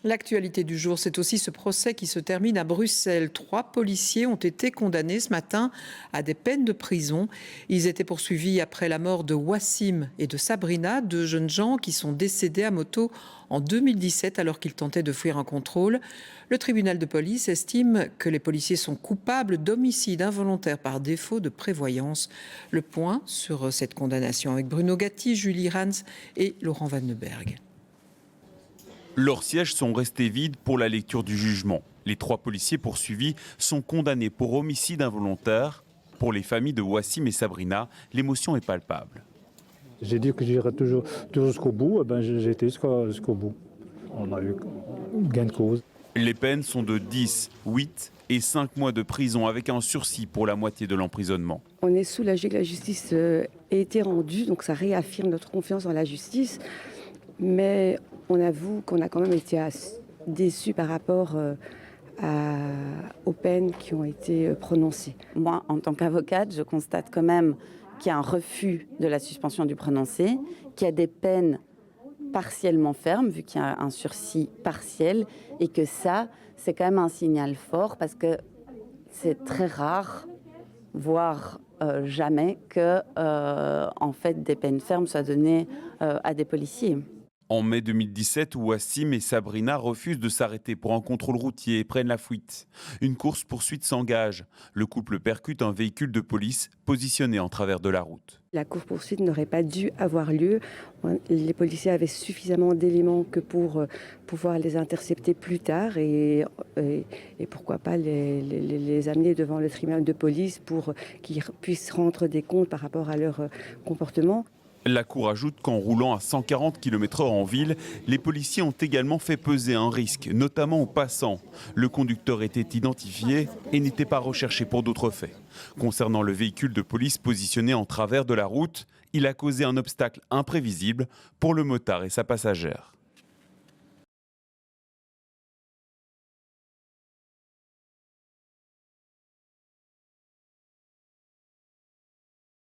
L'actualité du jour, c'est aussi ce procès qui se termine à Bruxelles. 3 policiers ont été condamnés ce matin à des peines de prison. Ils étaient poursuivis après la mort de Wassim et de Sabrina, 2 jeunes gens qui sont décédés à moto en 2017 alors qu'ils tentaient de fuir un contrôle. Le tribunal de police estime que les policiers sont coupables d'homicide involontaire par défaut de prévoyance. Le point sur cette condamnation avec Bruno Gatti, Julie Rans et Laurent Vanneberg. Leurs sièges sont restés vides pour la lecture du jugement. Les 3 policiers poursuivis sont condamnés pour homicide involontaire. Pour les familles de Wassim et Sabrina, l'émotion est palpable. J'ai dit que j'irais toujours jusqu'au bout, j'ai été jusqu'au bout. On a eu gain de cause. Les peines sont de 10, 8 et 5 mois de prison avec un sursis pour la moitié de l'emprisonnement. On est soulagé que la justice ait été rendue, donc ça réaffirme notre confiance en la justice. Mais on avoue qu'on a quand même été déçus par rapport aux peines qui ont été prononcées. Moi, en tant qu'avocate, je constate quand même qu'il y a un refus de la suspension du prononcé, qu'il y a des peines partiellement fermes, vu qu'il y a un sursis partiel, et que ça, c'est quand même un signal fort, parce que c'est très rare, voire jamais, que en fait, des peines fermes soient données à des policiers. En mai 2017, Wassim et Sabrina refusent de s'arrêter pour un contrôle routier et prennent la fuite. Une course-poursuite s'engage. Le couple percute un véhicule de police positionné en travers de la route. La course-poursuite n'aurait pas dû avoir lieu. Les policiers avaient suffisamment d'éléments que pour pouvoir les intercepter plus tard et pourquoi pas les amener devant le tribunal de police pour qu'ils puissent rendre des comptes par rapport à leur comportement. La Cour ajoute qu'en roulant à 140 km/h en ville, les policiers ont également fait peser un risque, notamment aux passants. Le conducteur était identifié et n'était pas recherché pour d'autres faits. Concernant le véhicule de police positionné en travers de la route, il a causé un obstacle imprévisible pour le motard et sa passagère.